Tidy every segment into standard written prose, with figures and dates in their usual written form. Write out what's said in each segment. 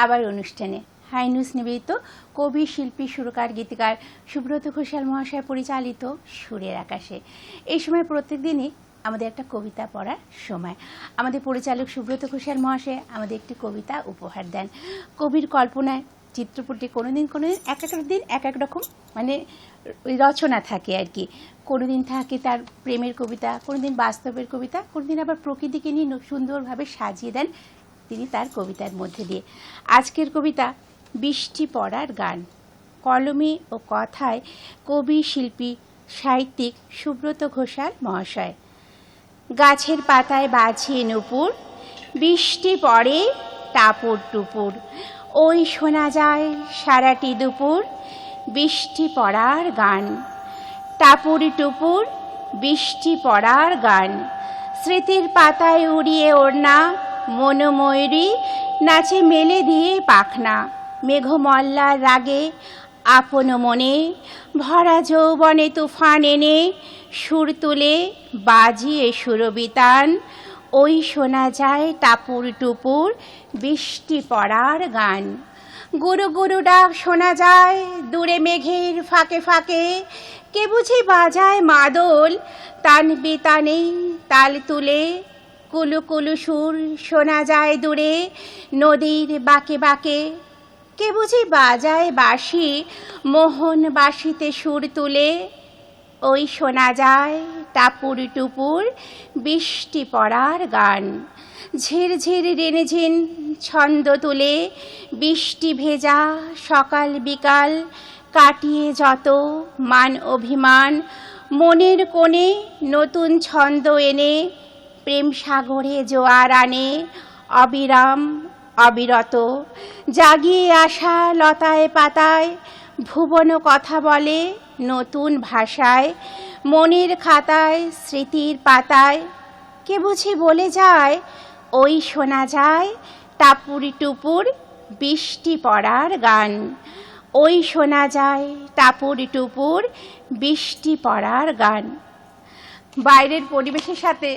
আবার অনুষ্ঠানে high news নিবেদিত কবি, শিল্পী, সুরকার, গীতিকার সুব্রত ঘোষাল মহাশয় পরিচালিত সুরের আকাশে। এই সময় প্রত্যেক দিনই আমাদের একটা কবিতা পড়ার সময়। আমাদের পরিচালক সুব্রত ঘোষাল মহাশয় আমাদের একটি কবিতা উপহার দেন। কবির কল্পনায় চিত্রপটে কোনোদিন এক এক দিন এক এক রকম মানে রচনা থাকে আর কি। কোনোদিন থাকে তার প্রেমের কবিতা, কোনোদিন বাস্তবের কবিতা, কোনোদিন আবার প্রকৃতিকে নিয়ে সুন্দরভাবে সাজিয়ে দেন তিনি তার কবিতার মধ্যে দিয়ে। আজকের কবিতা বৃষ্টি পড়ার গান। কলমে ও কথায় কবি, শিল্পী, সাহিত্যিক সুব্রত ঘোষাল মহাশয়। গাছের পাতায় বাজে নূপুর, বৃষ্টি পড়ে টাপুর টুপুর, ওই শোনা যায় সারাটি দুপুর বৃষ্টি পড়ার গান। টাপুর টুপুর বৃষ্টি পড়ার গান। স্মৃতির পাতায় উড়িয়ে ওড়না, মনোময়ূরী নাচে মেলে দিয়ে পাখনা। মেঘমল্লার রাগে আপন মনে ভরা যৌবনে তুফান এনে সুর তুলে বাজিয়ে সুরবিতান। ওই শোনা যায় টাপুর টুপুর বৃষ্টি পড়ার গান। গুরু গুরু ডাক শোনা যায় দূরে মেঘের ফাঁকে ফাঁকে, কে বুঝি বাজায় মাদল তানবে তানে তাল তুলে। কুলু কুলু সুর শোনা যায় দূরে নদীর বাঁকে বাঁকে, কে বুঝি বাজায় বাঁশি মোহন বাঁশিতে সুর তুলে। ওই শোনা যায় টাপুর টুপুর বৃষ্টি পড়ার গান। ঝিরঝির রিনঝিন ছন্দ তুলে বৃষ্টি ভেজা সকাল বিকাল কাটিয়ে যত মান অভিমান, মনের কোণে নতুন ছন্দ এনে প্রেম সাগরে জোয়ার আনে অবিরাম অবিরত। জাগিয়ে আসা লতায় পাতায় ভুবন কথা বলে নতুন ভাষায়, মনের খাতায় স্মৃতির পাতায় কে বুঝি বলে যায় ওই শোনা যায় টাপুর টুপুর বৃষ্টি পড়ার গান। ওই শোনা যায় টাপুর টুপুর বৃষ্টি পড়ার গান। বাইরের পরিবেশের সাথে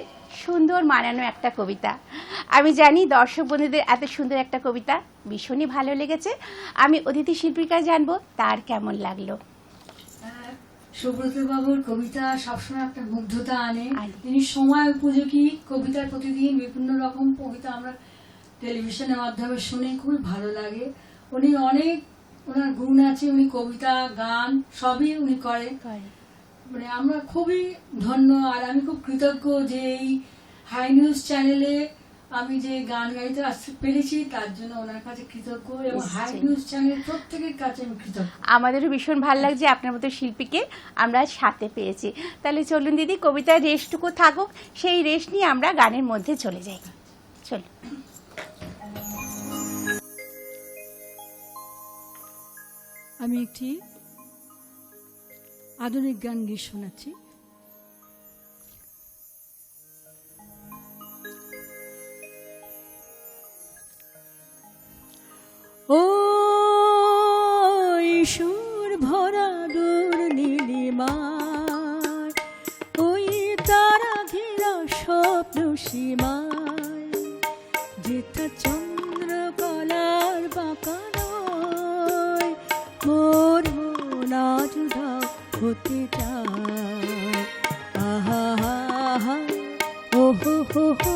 সুন্দর মানানো একটা কবিতা। আমি জানি দর্শক বন্ধুদের এত সুন্দর একটা কবিতা ভীষণই ভালো লেগেছে। আমি অতিথি শিল্পীকে জানবো তার কেমন লাগলো। সুব্রত বাবুর কবিতা সবসময় একটা মুগ্ধতা আনে। তিনি সময় উপযোগী কবিতা, প্রতিদিন বিভিন্ন রকম কবিতা আমরা টেলিভিশনের মাধ্যমে শুনে খুবই ভালো লাগে। উনি অনেক, ওনার গুণ আছে, উনি কবিতা গান সবই উনি করেন। মানে আমরা খুবই ধন্য আর আমি খুব কৃতজ্ঞ যে এই হাই নিউজ চ্যানেলে আমি যে গান গাইতে আসতে পেরেছি তার জন্য ওনার কাছে কৃতজ্ঞ এবং হাই নিউজ চ্যানেল প্রত্যেকের কাছে আমি কৃতজ্ঞ। আমাদেরও ভীষণ ভালো লাগছে আপনার মতো শিল্পীকে আমরা সাথে পেয়েছি। তাহলে চলুন দিদি, কবিতার রেশটুকু থাকুক, সেই রেশ নিয়ে আমরা গানের মধ্যে চলে যাই। চলুন। আমি একটি আধুনিক গান গিয়ে শোনাচ্ছি। ও সুর ভরা দূর নীলিমায়, ওই তারা ঘেরা স্বপ্ন সীমায়, যেটা চন্দ্রকলার বাঁকা নয়, মোর মন আজ উধাও হতে চায়। আহা হা হা ও হো হো হো,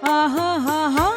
আহা হা হা।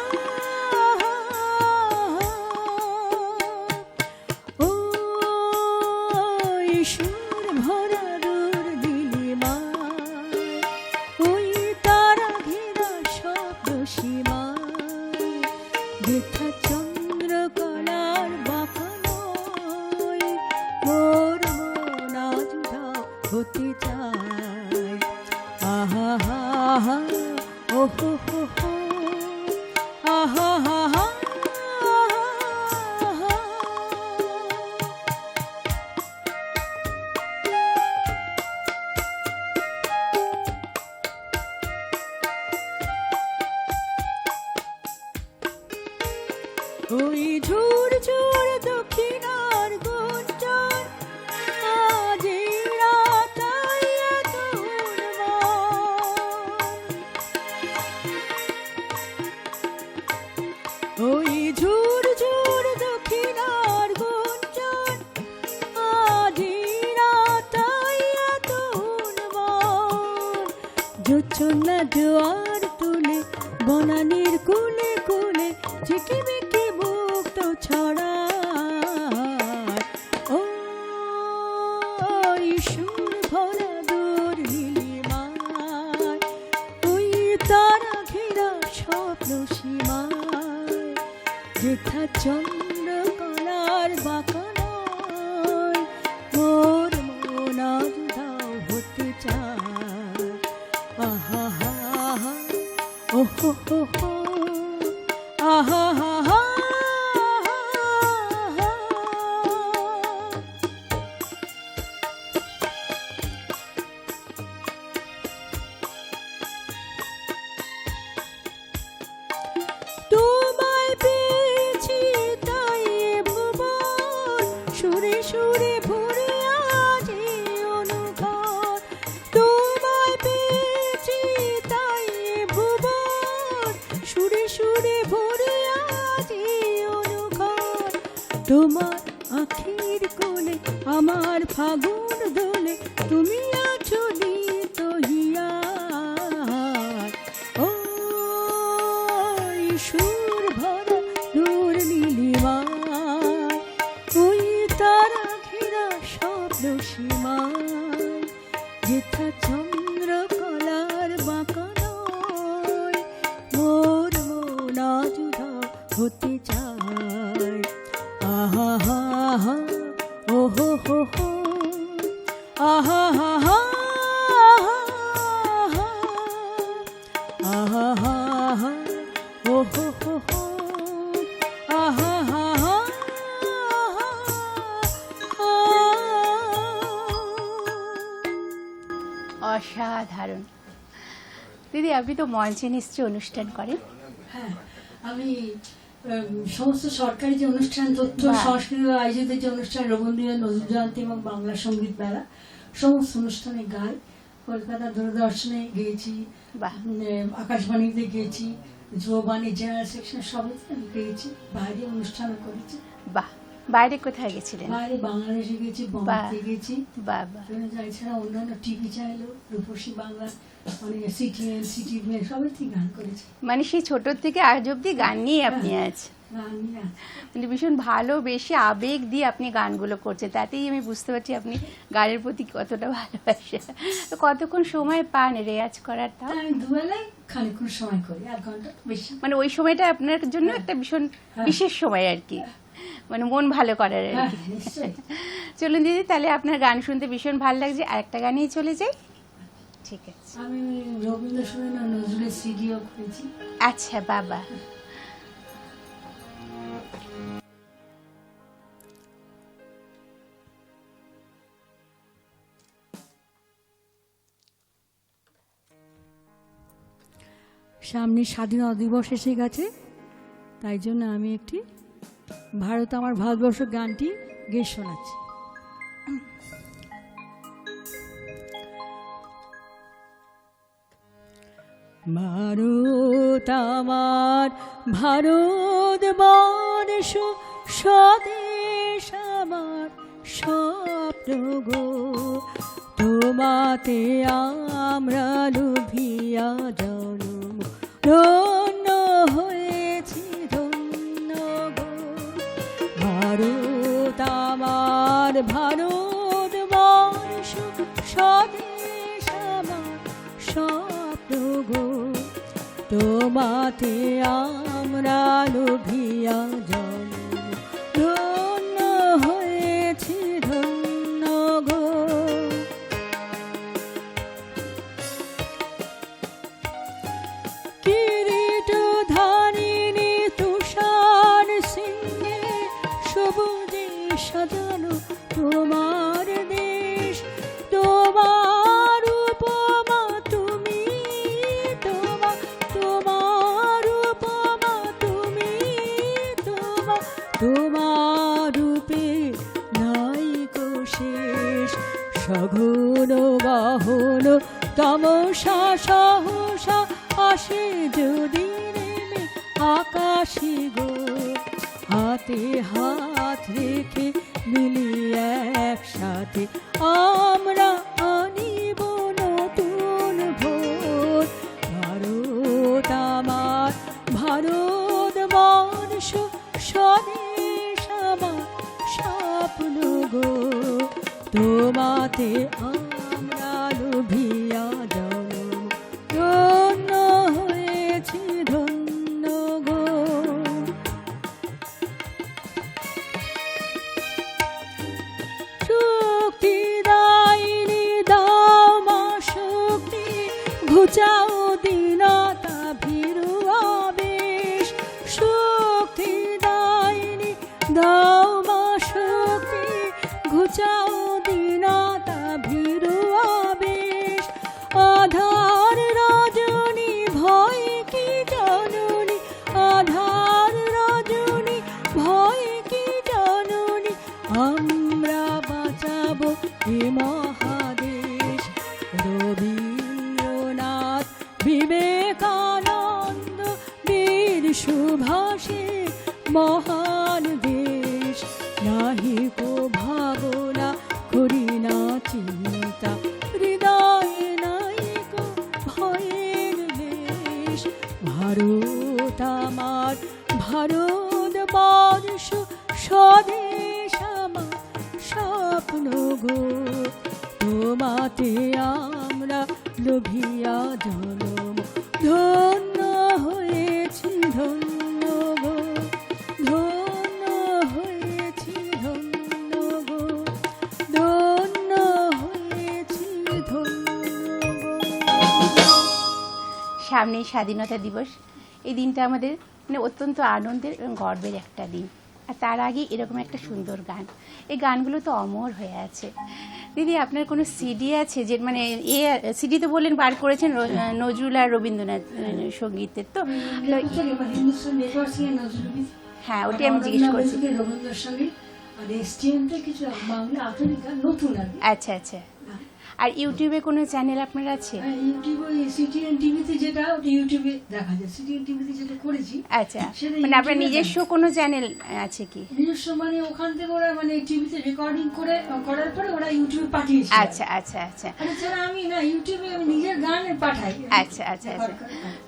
ওই ঝুর ঝুর দক্ষিণার গুঞ্জন আজ রাতায় এত উন্মান, জোছনা জোয়ার তুলে বনানীর কুলে কুলে ঝিকিমিকি মুক্ত ছড়ায়। ও সুর ভরা দূর নীলিমায়, ওই তারা ঘেরা স্বপ্ন সীমায়, যেথা চন্দ্রকলার বাঁকা নয়, মোর মন আজ দাও হতে চায়। আহা হা হা, ও হো হো হো, আহা হা হা। তোমায় পেয়েছি তাই এ ভুবন, সুরে সুরে ভরে আজ এই অনুঘর। তোমায় পেয়েছি তাই এ ভুবন, সুরে সুরে ভরে আজ এই অনুঘর। তোমার আখির কোলে আমার ফাগুন দোলে, তুমি আছো নিত হিয়ার। ও সুর ভরা দূর নীলিমায়, ওই তারা ঘেরা স্বপ্ন সীমায়, যেথা চন্দ্রকলার বাঁকা নয়, মোর মন আজ উধাও হতে চায়। আহা হা হা, ও হো হো হো, আহা হা হা, আহা হা হা, ও হো হো হো, আহা হা হা। অসাধারণ। দিদি, আপনি তো মঞ্চে নিশ্চয়ই অনুষ্ঠান করেন? হ্যাঁ, আমি সমস্ত সরকারি যে অনুষ্ঠান, তথ্য বাহ। সংস্কৃতি আয়োজিত যে অনুষ্ঠান, রবীন্দ্রনাথ, নজরুল জয়ন্তী এবং বাংলা সঙ্গীত মেলা, সমস্ত অনুষ্ঠানে গাই। কলকাতা দূরদর্শনে গিয়েছি, বাহ। আকাশবাণীতে গিয়েছি, যুববাণী জেনারেল সেকশন সবইতে আমি গিয়েছি। বাইরে অনুষ্ঠানও করেছি। বাহ, বাইরে কোথায় গেছিলেন? বাইরে বাংলাদেশে গেছি, বোম্বেতে গেছি। বাহ বাহ। এছাড়া অন্যান্য টিভি চ্যানেলও, রূপসী বাংলা, মানে সিটিএন, সিটিভি সবইতেই গান করেছি। মানে সেই ছোট থেকে আজ অব্দি গান নিয়ে আপনি আছেন। গান নিয়ে আছি। মানে ভীষণ ভালোবেসে আবেগ দিয়ে আপনি গানগুলো করছেন, তাতেই আমি বুঝতে পারছি আপনি গানের প্রতি কতটা ভালোবাসে। তো কতক্ষণ সময় পান রেয়াজ করার? তাও আমি দুবেলায় খানিকক্ষণ সময় করি, 1 ঘন্টা বেশি। মানে ওই সময়টা আপনার জন্য একটা ভীষণ বিশেষ সময় আর কি, মানে মন ভালো করার আর কি। নিশ্চয়ই। চলুন দিদি, তাহলে আপনার গান শুনতে ভীষণ ভালো লাগছে, আরেকটা গানেই চলে যাই। ঠিক আছে। আমি রবীন্দ্রসঙ্গীত আর নজরুলের সিডিও করেছি। আচ্ছা বাবা। সামনে স্বাধীনতা দিবস এসে গেছে, তাই জন্য আমি একটি ভারত আমার ভারতবর্ষ গানটি গেয়ে শোনাচ্ছি। ভারত আমার ভারতবর্ষ, স্বদেশ আমার স্বপ্ন গো, তোমাতে আমরা লুভিয়া জন্ম ধন্য হয়েছি ধন্য গো। ভারত আমার ভারতবর্ষ, স্বদেশ আমার স্বপ্ন গো, তোমাতে আমরা লোভিয়া জন্ম ধন্য হয়েছি ধন্য গো। কিরীট ধারিণী তুষার সিংহে সবুজে সাজানো তোমার দেশ, তোমার উপমা তুমি, তোমার উপমা তুমি, তোমার রূপে নাই কো শেষ। সঘন গহন তমসা সহসা আসে যদি নেমে আকাশে গো, হাতে হাত রেখে মিলিয়ে একসাথে আমরা আনিব নতুন ভোর। তোমাতে আমরা লোভিয়া জনম ধন্য হয়েছি ধন্য গো। শক্তি দায়নি দাও মা শক্তি, ঘুচাও দীনতা ভীরু আবেশ। শক্তি দায়নি দাও মা শক্তি, ঘুচাও দীনতা ভীরু আবেশ। আধার রজনী ভয় কি জননী, আধার রজনী ভয় কি জননী, আমরা বাঁচাবো এ মহাদেশ। রবীন্দ্রনাথ বিবেকানন্দ বীর সুভাষে মহান দেশ। নাহি কো ভাবনা করি না চিন্তা, হৃদয়ে নাই কো ভয়ের লেশ। ভারত আমার ভারতবর্ষ, স্বদেশ আমার স্বপ্ন গো। তোমাতে আমরা লোভিয়া জনম ধন্য হয়েছি ধন্য গো, ধন্য হয়েছি ধন্য গো, ধন্য হয়েছি ধন্য গো। সামনেই স্বাধীনতা দিবস। এই দিনটা আমাদের মানে অত্যন্ত আনন্দের এবং গর্বের একটা দিন। আর তার আগে এরকম একটা সুন্দর গান, এই গানগুলো তো অমর হয়ে আছে। দিদি, আপনার কোনো সিডি আছে যে মানে সিডি তো বললেন বার করেছেন নজরুল আর রবীন্দ্রনাথ সঙ্গীতের, তো হ্যাঁ ওটাই আমি জিজ্ঞেস করছি। রবীন্দ্রসঙ্গীত আর এসটিএমতে কিছু বাংলা আধুনিক গান নতুন আর কি। আচ্ছা আচ্ছা। আর ইউটিউবে কোনো চ্যানেল আপনার আছে? ইউটিউবে সিটিএন টিভিতে যেটা, ওটা ইউটিউবে দেখা যায়। সিটিএন টিভিতে যেটা করেছি, আচ্ছা, মানে আপনার নিজস্ব কোনো চ্যানেল আছে কি? নিজস্ব মানে ওখান থেকে ওরা মানে টিভিতে রেকর্ডিং করে করার পরে ওরা ইউটিউবে পাঠিয়েছে। আচ্ছা আচ্ছা আচ্ছা। এছাড়া আমি না ইউটিউবে আমি নিজের গান পাঠাই। আচ্ছা আচ্ছা আচ্ছা।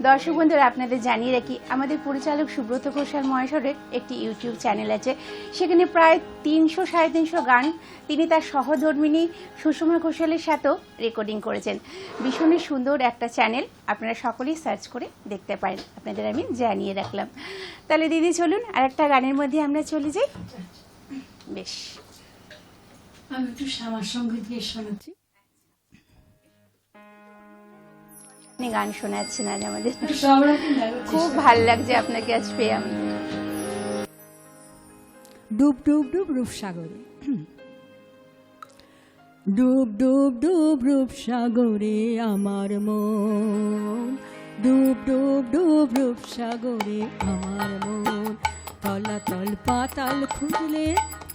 দর্শক বন্ধুরা, আপনাদের জানিয়ে রাখি আমাদের পরিচালক সুব্রত ঘোষাল মহাশয়ের একটি ইউটিউব চ্যানেল আছে। সেখানে প্রায় 300-350 গান তিনি তার সহধর্মিণী সুষমা ঘোষালের সাথেও রেকর্ডিং করেছেন। ভীষণই সুন্দর একটা চ্যানেল, আপনারা সকলেই সার্চ করে দেখতে পারেন। আপনাদের আমি জানিয়ে রাখলাম। তাহলে দিদি চলুন আর একটা গানের মধ্যে আমরা চলে যাই। বেশ, আমি একটু শ্যামার সঙ্গীত গিয়ে শোনাচ্ছি। আপনি গান শোনাচ্ছেন আজ আমাদের, সব রকম খুব ভালো লাগছে আপনাকে আজ পেয়ে আমাদের। ডুব ডুব ডুব রূপসাগরে, ডুব ডুব ডুব রূপসাগরে আমার মন, ডুব ডুব ডুব রূপসাগরে আমার মন। তলাতল পাতাল খুঁজলে,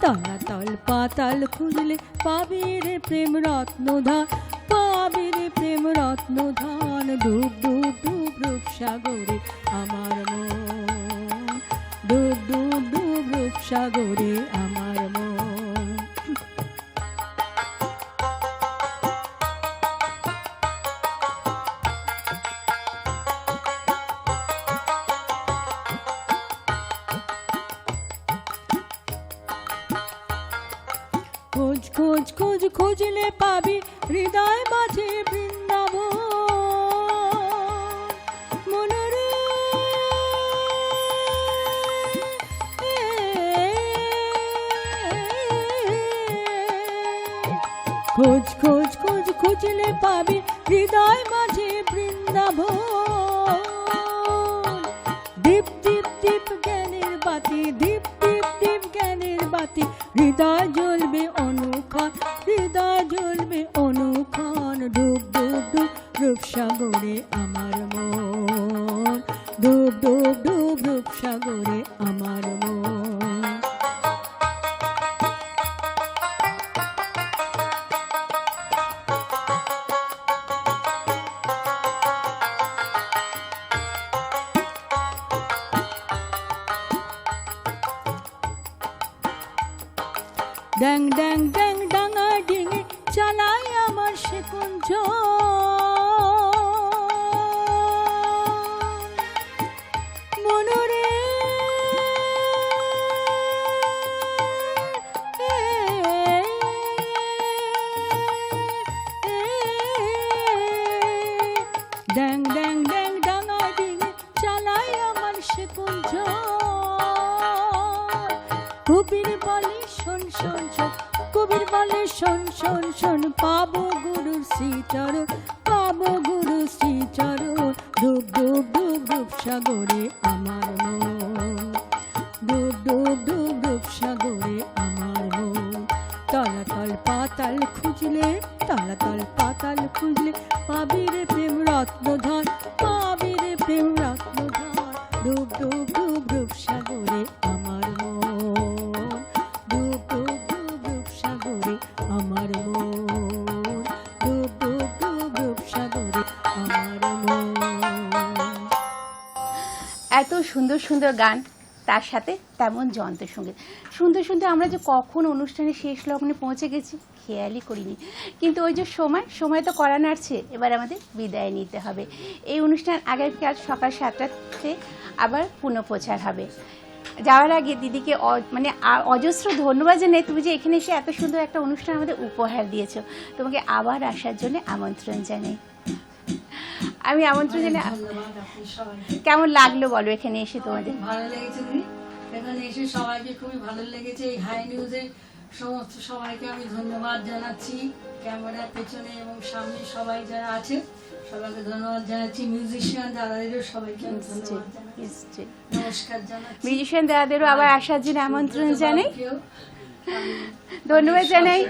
তলাতল পাতাল খুঁজলে পাবি রে প্রেম রত্নধান, পাবি রে প্রেম রত্নধান। ডুব ডুব ডুব রূপসাগরে আমার মন, ডুব ডুব ডুব রূপসাগরে আমার মন। খোঁজ খোঁজ খোঁজ খুঁজলে পাবি হৃদয় মাঝে বৃন্দাবন। মনরে খোঁজ খোঁজ খোঁজ খুঁজলে পাবি হৃদয় মাঝে বৃন্দাবন। দীপ দীপ দীপ জ্ঞানের বাতি, দীপ দীপ দীপ জ্ঞানের বাতি, হৃদয় জ্বলবে অনুক্ষণ, হৃদয় জ্বলবে অনুক্ষণ। ডুব ডুব ডুব রূপসাগরে আমার মন, ডুব ডুব ডুব রূপসাগরে আমার মন। ড্যাং ড্যাং ড্যাং ডাঙা ডিঙে চালাই আমার সে কুঞ্জ। মনরে বলে শোন শোন শোন, পাবো গুরুর শ্রীচরণ, পাবো গুরুর শ্রীচরণ। ডুব ডুব ডুব ডুব সাগরে আমার মন, ডুব ডুব ডুব ডুব সাগরে আমার মন। তলাতল পাতাল খুঁজলে, তলাতল পাতাল খুঁজলে, পাবি রে প্রেম রত্নধন, পাবি রে প্রেম রত্নধন। ডুব ডুব ডুব ডুব সাগরে আমার মন, ডুব ডুব ডুব ডুব সাগরে আমার মন, ডুব ডুব ডুব ডুব সাগরে আমার মন। এত সুন্দর সুন্দর গান, তার সাথে তেমন যন্ত্রসঙ্গীত শুনতে শুনতে আমরা যে কখন অনুষ্ঠানের শেষ লগ্নে পৌঁছে গেছি খেয়ালই করিনি। কিন্তু ওই যে সময় তো করা নাড়ছে, এবার আমাদের বিদায় নিতে হবে। এই অনুষ্ঠান আগামীকাল সকাল 7টাতে আবার পুনঃপ্রচার হবে। যাওয়ার আগে দিদিকে মানে অজস্র ধন্যবাদ জানাই, তুমি যে এখানে এসে এত সুন্দর একটা অনুষ্ঠান আমাদের উপহার দিয়েছো। তোমাকে আবার আসার জন্য আমন্ত্রণ জানাই। আমি আমন্ত্রণ জানাই। ধন্যবাদ আপনি সবাইকে। কেমন লাগলো বলো এখানে এসে তোমাদের? ভালো লেগেছে দিদি, এখানে এসে সবাইকে খুবই ভালো লেগেছে। এই হাই নিউজের সমস্ত সবাইকে আমি ধন্যবাদ জানাচ্ছি, ক্যামেরার পেছনে এবং সামনে সবাই যারা আছে সবাইকে ধন্যবাদ জানাচ্ছি। মিউজিশিয়ান দাদাদেরও সবাইকে আমি ধন্যবাদ জানাচ্ছি, নমস্কার জানাচ্ছি। মিউজিশিয়ান দাদাদেরও আবার আসার জন্য আমন্ত্রণ জানাই। ধন্যবাদ জানাই,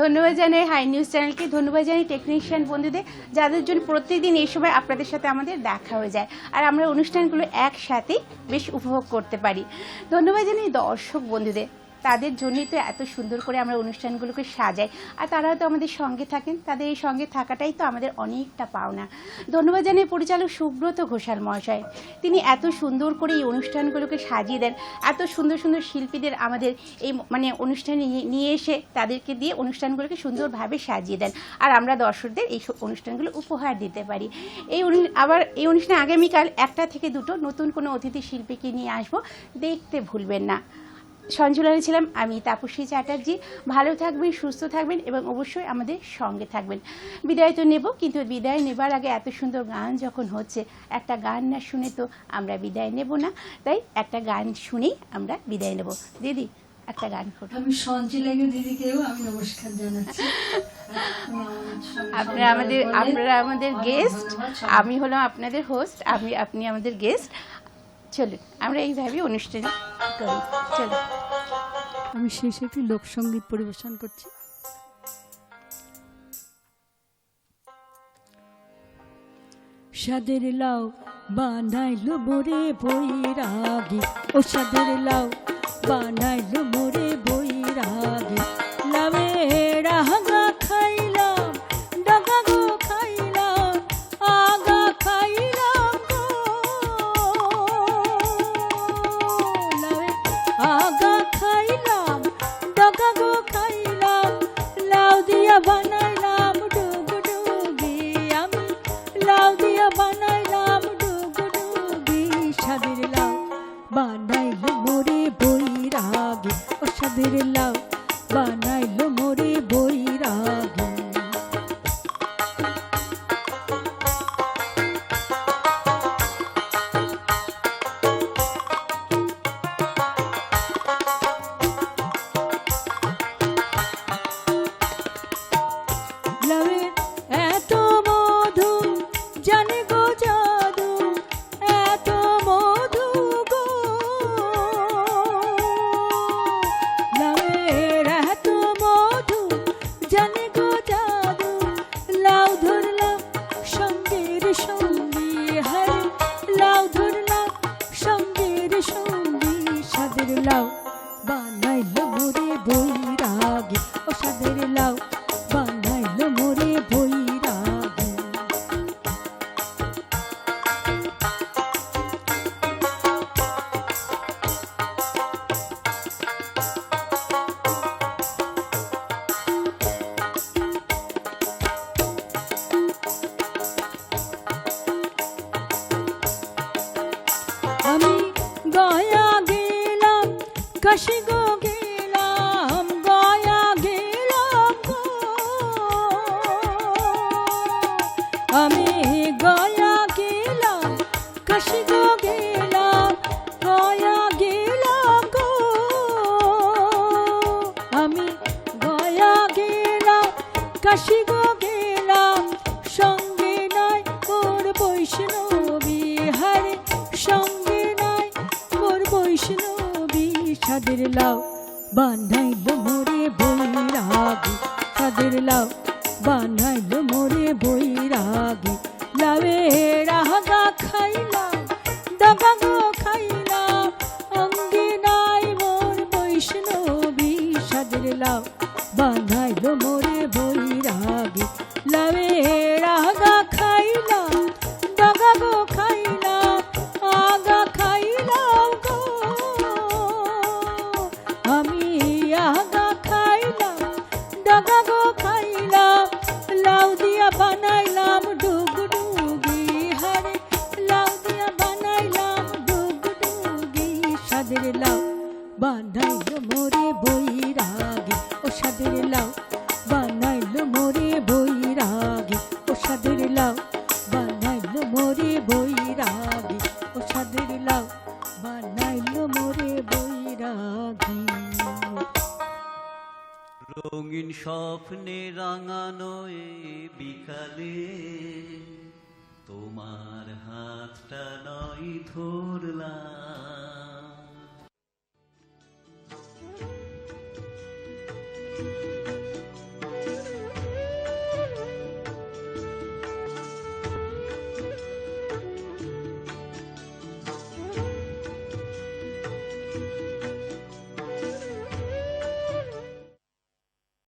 ধন্যবাদ জানাই হাই নিউজ চ্যানেলকে, ধন্যবাদ জানাই টেকনিশিয়ান বন্ধুদের, যাদের জন্য প্রত্যেকদিন এই সময় আপনাদের সাথে আমাদের দেখা হয়ে যায় আর আমরা অনুষ্ঠানগুলো একসাথেই বেশ উপভোগ করতে পারি। ধন্যবাদ জানাই দর্শক বন্ধুদের, তাদের জন্যই তো এত সুন্দর করে আমরা অনুষ্ঠানগুলোকে সাজাই আর তারাও তো আমাদের সঙ্গে থাকেন। তাদের এই সঙ্গে থাকাটাই তো আমাদের অনেকটা পাওনা। ধন্যবাদ জানাই পরিচালক সুব্রত ঘোষাল মহাশয়, তিনি এত সুন্দর করে এই অনুষ্ঠানগুলোকে সাজিয়ে দেন। এত সুন্দর সুন্দর শিল্পীদের আমাদের এই মানে অনুষ্ঠানে নিয়ে এসে তাদেরকে দিয়ে অনুষ্ঠানগুলোকে সুন্দরভাবে সাজিয়ে দেন আর আমরা দর্শকদের এই অনুষ্ঠানগুলো উপহার দিতে পারি। আবার এই অনুষ্ঠানে আগামীকাল 1টা থেকে 2টো নতুন কোনো অতিথি শিল্পীকে নিয়ে আসবো, দেখতে ভুলবেন না। সঞ্চালনে ছিলাম আমি তাপসী চ্যাটার্জি। ভালো থাকবেন, সুস্থ থাকবেন এবং অবশ্যই আমাদের সঙ্গে থাকবেন। বিদায় তো নেব, কিন্তু বিদায় নেবার আগে এত সুন্দর গান যখন হচ্ছে, একটা গান না শুনে তো আমরা বিদায় নেব না, তাই একটা গান শুনেই আমরা বিদায় নেব। দিদি একটা গান করুন। আমি সঞ্চিলাকে দিদিকেও আমি নমস্কার জানাচ্ছি। আপনারা আমাদের গেস্ট, আমি হলাম আপনাদের হোস্ট, আপনি আমাদের গেস্ট। চলুন আমরা এইভাবে অনুষ্ঠান করি। চলুন আমি শেষে একটি লোকসঙ্গীত পরিবেশন করছি। সাদের লাউ বানাইলো মোরে বৈরাগী, ও সাদের লাউ বানাইলো মোরে বৈরাগী। লাউয়ের আগা খাইলাম, ডাগা গো খাইলাম, আগা খাইলাম গো। লাউয়ের আগা খাইলাম, ডাগা গো খাইলাম, লাউ দিয়া বানাইলাম ডুগডুগি। আমি লাউ দিয়া বানাইলাম ডুগডুগি। সাদের লাউ বানাইলো মোরে বৈরাগী, ও সাদের লাউ বানাইলো মোরে বৈরাগী। লাউয়ের এত মধু জানে গো জাদু, এত মধু গো। লাউয়ের এত মধু জানে গো জাদু, কাশি গো গেলাম সঙ্গে নাই মোর বৈষ্ণবী, হারে সঙ্গে নাই মোর বৈষ্ণবী। সাদের লাউ বান্ধাইল মোরে বৈরাগী, সাদের লাউ বান্ধাইল মোরে বৈরাগী। লাউয়ের আগা খাইলাম দাগা গো খাইলাম, অঙ্গে নাই মোর বৈষ্ণবী। সাদের লাউ বান্ধাইল মোরে বৈরাগী, লাউয়ের আগা খাইলাম দাগা গো খাইলাম, আগা খাইলাম গো আমি, আগা খাইলাম দাগা গো খাইলাম। লাউ দিয়া বানাইলাম ডুগডুগি, হারে লাউ দিয়া বানাইলাম ডুগডুগি। সাদের লাউ বানাইল মোরে বৈরাগী, ও সাদের লাউ বানাইল মোরে বৈরাগী, ও সাদের লাউ বানাইল মোরে বৈরাগী, ও সাদের লাউ বানাইল মোরে বৈরাগী। রঙিন স্বপ্নে রাঙানো এ বিকালে তোমার হাতটা নয় ধরলাম।